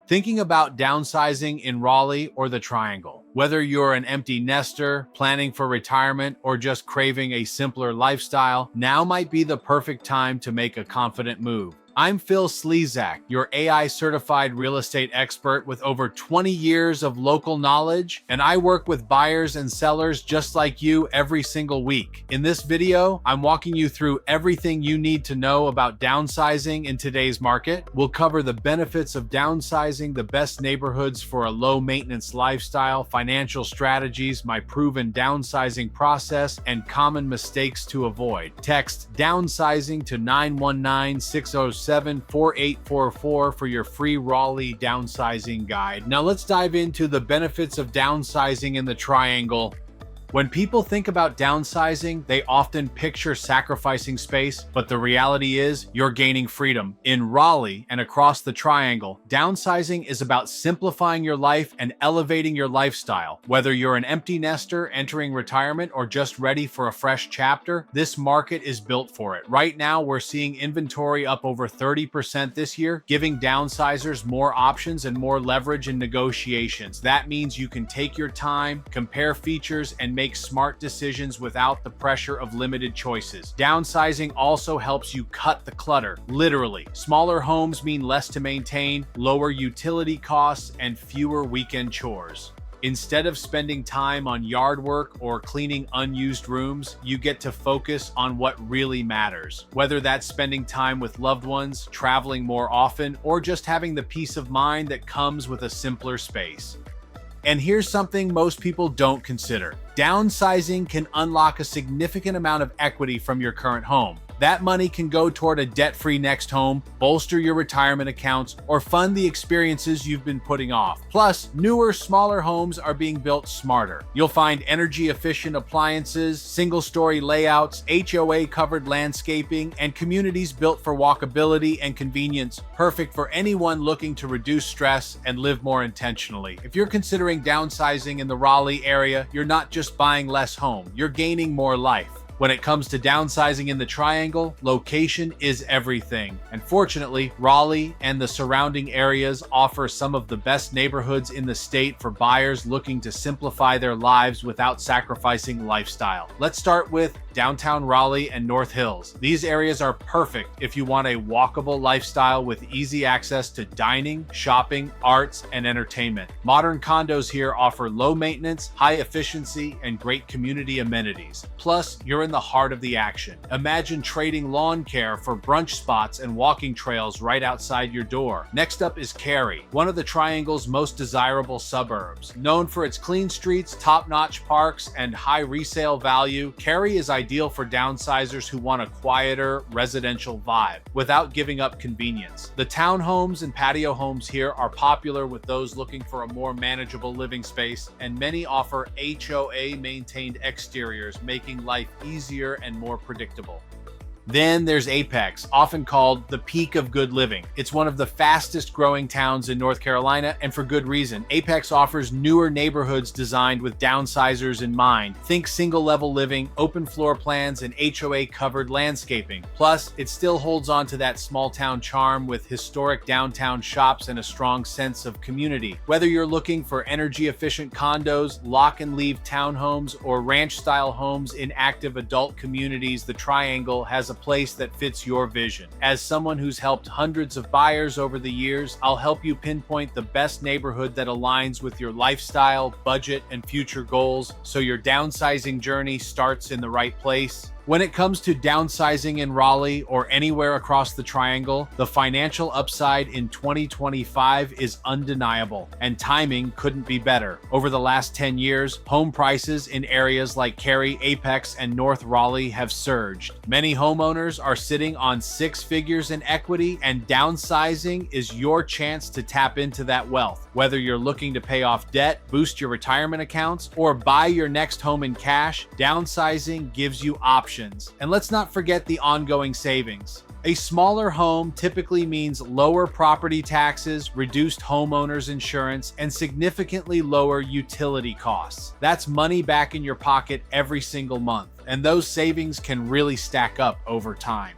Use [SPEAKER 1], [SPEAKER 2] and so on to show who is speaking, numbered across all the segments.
[SPEAKER 1] Thinking about downsizing in Raleigh or the Triangle? Whether you're an empty nester, planning for retirement, or just craving a simpler lifestyle, now might be the perfect time to make a confident move. I'm 𝐘𝐨𝐿, your AI-certified real estate expert with over 20 years of local knowledge, and I work with buyers and sellers just like you every single week. In this video, I'm walking you through everything you need to know about downsizing in today's market. We'll cover the benefits of downsizing, the best neighborhoods for a low-maintenance lifestyle, financial strategies, my proven downsizing process, and common mistakes to avoid. Text downsizing to 919-607-4844 for your free Raleigh downsizing guide. Now let's dive into the benefits of downsizing in the Triangle. When people think about downsizing, they often picture sacrificing space, but the reality is you're gaining freedom. In Raleigh and across the Triangle, downsizing is about simplifying your life and elevating your lifestyle. Whether you're an empty nester entering retirement or just ready for a fresh chapter, this market is built for it. Right now, we're seeing inventory up over 30% this year, giving downsizers more options and more leverage in negotiations. That means you can take your time, compare features, and make smart decisions without the pressure of limited choices. Downsizing also helps you cut the clutter, literally. Smaller homes mean less to maintain, lower utility costs, and fewer weekend chores. Instead of spending time on yard work or cleaning unused rooms, you get to focus on what really matters. Whether that's spending time with loved ones, traveling more often, or just having the peace of mind that comes with a simpler space. And here's something most people don't consider. Downsizing can unlock a significant amount of equity from your current home. That money can go toward a debt-free next home, bolster your retirement accounts, or fund the experiences you've been putting off. Plus, newer, smaller homes are being built smarter. You'll find energy-efficient appliances, single-story layouts, HOA-covered landscaping, and communities built for walkability and convenience, perfect for anyone looking to reduce stress and live more intentionally. If you're considering downsizing in the Raleigh area, you're not just buying less home, you're gaining more life. When it comes to downsizing in the Triangle, location is everything. And fortunately, Raleigh and the surrounding areas offer some of the best neighborhoods in the state for buyers looking to simplify their lives without sacrificing lifestyle. Let's start with downtown Raleigh and North Hills. These areas are perfect if you want a walkable lifestyle with easy access to dining, shopping, arts, and entertainment. Modern condos here offer low maintenance, high efficiency, and great community amenities. Plus, you're in the heart of the action. Imagine trading lawn care for brunch spots and walking trails right outside your door. Next up is Cary, one of the Triangle's most desirable suburbs. Known for its clean streets, top-notch parks, and high resale value, Cary is ideal for downsizers who want a quieter, residential vibe without giving up convenience. The townhomes and patio homes here are popular with those looking for a more manageable living space, and many offer HOA-maintained exteriors, making life easier and more predictable. Then there's Apex, often called the peak of good living. It's one of the fastest growing towns in North Carolina, and for good reason. Apex offers newer neighborhoods designed with downsizers in mind. Think single level living, open floor plans, and HOA covered landscaping. Plus, it still holds on to that small town charm with historic downtown shops and a strong sense of community. Whether you're looking for energy efficient condos, lock and leave townhomes, or ranch style homes in active adult communities, the Triangle has a place that fits your vision. As someone who's helped hundreds of buyers over the years, I'll help you pinpoint the best neighborhood that aligns with your lifestyle, budget, and future goals, so your downsizing journey starts in the right place. When it comes to downsizing in Raleigh or anywhere across the Triangle, the financial upside in 2025 is undeniable, and timing couldn't be better. Over the last 10 years, home prices in areas like Cary, Apex, and North Raleigh have surged. Many homeowners are sitting on six figures in equity, and downsizing is your chance to tap into that wealth. Whether you're looking to pay off debt, boost your retirement accounts, or buy your next home in cash, downsizing gives you options. And let's not forget the ongoing savings. A smaller home typically means lower property taxes, reduced homeowners insurance, and significantly lower utility costs. That's money back in your pocket every single month, and those savings can really stack up over time.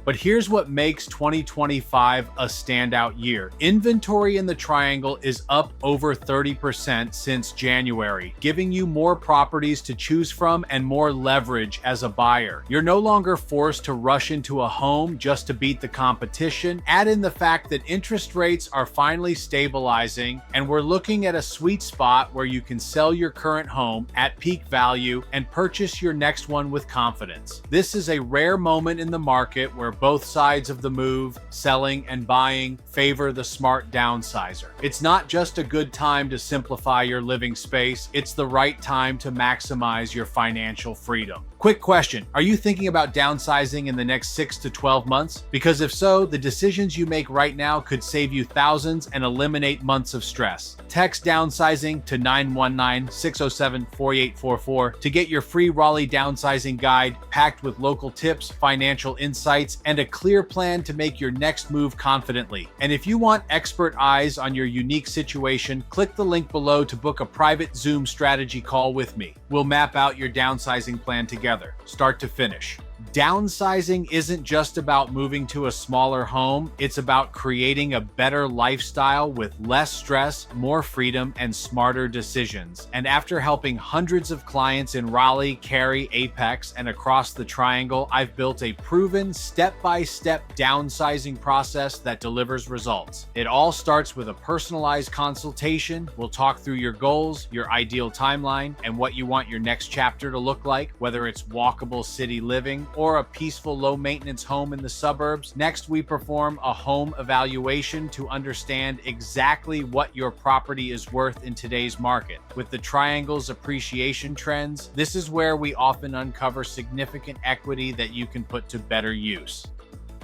[SPEAKER 1] But here's what makes 2025 a standout year. Inventory in the Triangle is up over 30% since January, giving you more properties to choose from and more leverage as a buyer. You're no longer forced to rush into a home just to beat the competition. Add in the fact that interest rates are finally stabilizing, and we're looking at a sweet spot where you can sell your current home at peak value and purchase your next one with confidence. This is a rare moment in the market where both sides of the move, selling and buying, favor the smart downsizer. It's not just a good time to simplify your living space, it's the right time to maximize your financial freedom. Quick question, are you thinking about downsizing in the next 6 to 12 months? Because if so, the decisions you make right now could save you thousands and eliminate months of stress. Text Downsizing to 919-607-4844 to get your free Raleigh downsizing guide packed with local tips, financial insights, and a clear plan to make your next move confidently. And if you want expert eyes on your unique situation, click the link below to book a private Zoom strategy call with me. We'll map out your downsizing plan together, start to finish. Downsizing isn't just about moving to a smaller home, it's about creating a better lifestyle with less stress, more freedom, and smarter decisions. And after helping hundreds of clients in Raleigh, Cary, Apex, and across the Triangle, I've built a proven step-by-step downsizing process that delivers results. It all starts with a personalized consultation. We'll talk through your goals, your ideal timeline, and what you want your next chapter to look like, whether it's walkable city living or a peaceful low-maintenance home in the suburbs. Next, we perform a home evaluation to understand exactly what your property is worth in today's market. With the Triangle's appreciation trends, this is where we often uncover significant equity that you can put to better use.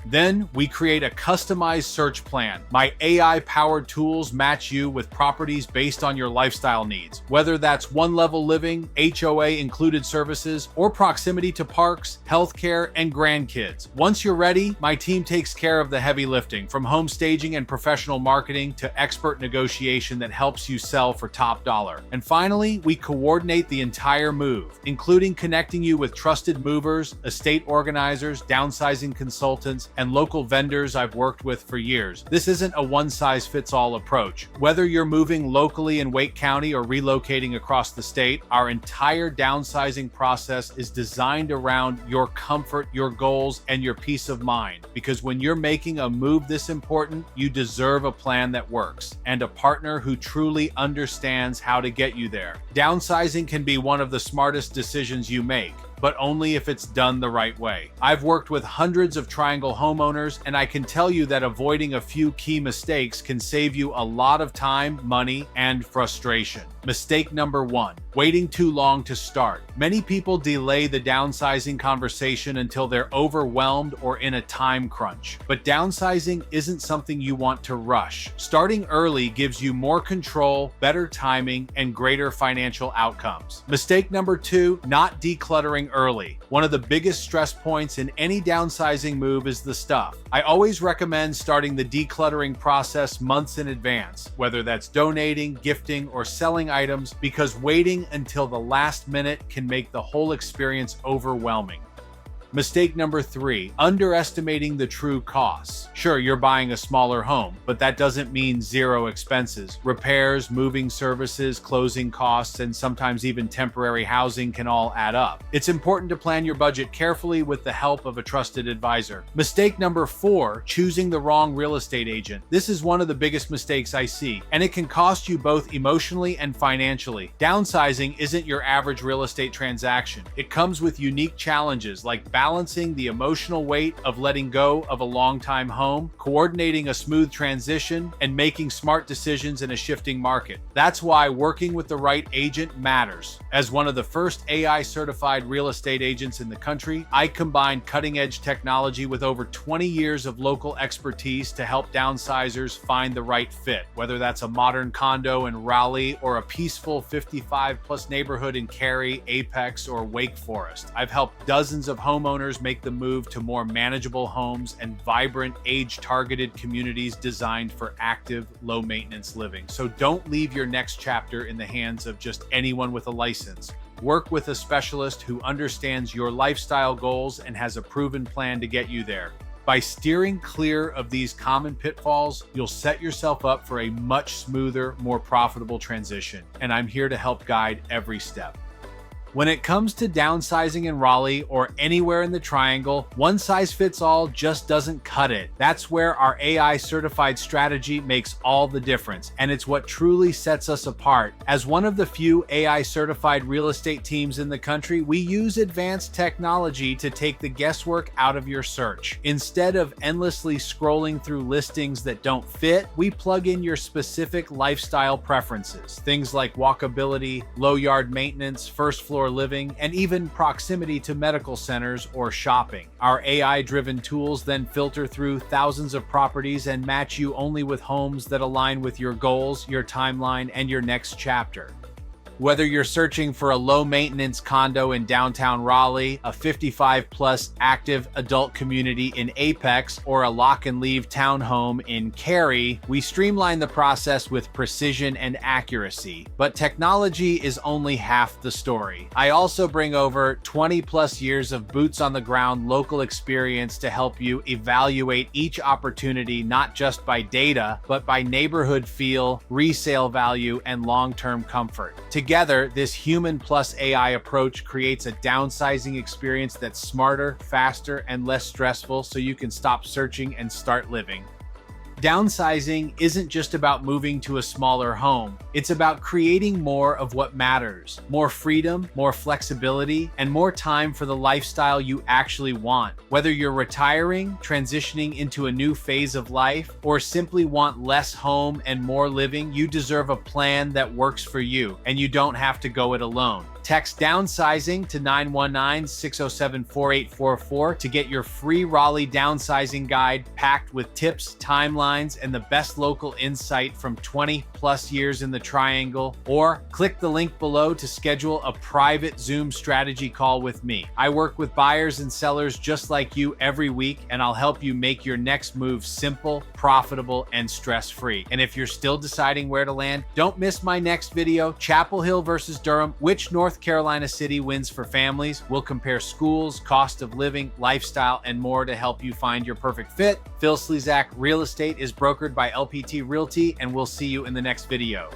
[SPEAKER 1] Then we create a customized search plan. My AI-powered tools match you with properties based on your lifestyle needs, whether that's one-level living, HOA included services, or proximity to parks, healthcare, and grandkids. Once you're ready, my team takes care of the heavy lifting, from home staging and professional marketing to expert negotiation that helps you sell for top dollar. And finally, we coordinate the entire move, including connecting you with trusted movers, estate organizers, downsizing consultants, and local vendors I've worked with for years. This isn't a one-size-fits-all approach. Whether you're moving locally in Wake County or relocating across the state, our entire downsizing process is designed around your comfort, your goals, and your peace of mind. Because when you're making a move this important, you deserve a plan that works and a partner who truly understands how to get you there. Downsizing can be one of the smartest decisions you make, but only if it's done the right way. I've worked with hundreds of Triangle homeowners, and I can tell you that avoiding a few key mistakes can save you a lot of time, money, and frustration. Mistake number 1, waiting too long to start. Many people delay the downsizing conversation until they're overwhelmed or in a time crunch. But downsizing isn't something you want to rush. Starting early gives you more control, better timing, and greater financial outcomes. Mistake number 2, not decluttering early. One of the biggest stress points in any downsizing move is the stuff. I always recommend starting the decluttering process months in advance, whether that's donating, gifting, or selling items, because waiting until the last minute can make the whole experience overwhelming. Mistake number 3, underestimating the true costs. Sure, you're buying a smaller home, but that doesn't mean zero expenses. Repairs, moving services, closing costs, and sometimes even temporary housing can all add up. It's important to plan your budget carefully with the help of a trusted advisor. Mistake number 4, choosing the wrong real estate agent. This is one of the biggest mistakes I see, and it can cost you both emotionally and financially. Downsizing isn't your average real estate transaction. It comes with unique challenges like balancing the emotional weight of letting go of a long-time home, coordinating a smooth transition, and making smart decisions in a shifting market. That's why working with the right agent matters. As one of the first AI-certified real estate agents in the country, I combine cutting-edge technology with over 20 years of local expertise to help downsizers find the right fit, whether that's a modern condo in Raleigh or a peaceful 55-plus neighborhood in Cary, Apex, or Wake Forest. I've helped dozens of homeowners make the move to more manageable homes and vibrant, age-targeted communities designed for active, low-maintenance living. So don't leave your next chapter in the hands of just anyone with a license. Work with a specialist who understands your lifestyle goals and has a proven plan to get you there. By steering clear of these common pitfalls, you'll set yourself up for a much smoother, more profitable transition, and I'm here to help guide every step. When it comes to downsizing in Raleigh or anywhere in the Triangle, one size fits all just doesn't cut it. That's where our AI certified strategy makes all the difference, and it's what truly sets us apart. As one of the few AI certified real estate teams in the country, we use advanced technology to take the guesswork out of your search. Instead of endlessly scrolling through listings that don't fit, we plug in your specific lifestyle preferences. Things like walkability, low yard maintenance, first floor living, and even proximity to medical centers or shopping. Our AI-driven tools then filter through thousands of properties and match you only with homes that align with your goals, your timeline, and your next chapter. Whether you're searching for a low-maintenance condo in downtown Raleigh, a 55-plus active adult community in Apex, or a lock-and-leave townhome in Cary, we streamline the process with precision and accuracy. But technology is only half the story. I also bring over 20-plus years of boots-on-the-ground local experience to help you evaluate each opportunity not just by data, but by neighborhood feel, resale value, and long-term comfort. Together, this human plus AI approach creates a downsizing experience that's smarter, faster, and less stressful, so you can stop searching and start living. Downsizing isn't just about moving to a smaller home. It's about creating more of what matters. More freedom, more flexibility, and more time for the lifestyle you actually want. Whether you're retiring, transitioning into a new phase of life, or simply want less home and more living, you deserve a plan that works for you, and you don't have to go it alone. Text Downsizing to 919-607-4844 to get your free Raleigh downsizing guide packed with tips, timelines, and the best local insight from 20-plus years in the Triangle, or click the link below to schedule a private Zoom strategy call with me. I work with buyers and sellers just like you every week, and I'll help you make your next move simple, profitable, and stress-free. And if you're still deciding where to land, don't miss my next video, Chapel Hill versus Durham, which North Carolina city wins for families. We'll compare schools, cost of living, lifestyle, and more to help you find your perfect fit. 𝐘𝐨𝐬𝐬 Real Estate is brokered by LPT Realty, and we'll see you in the next video.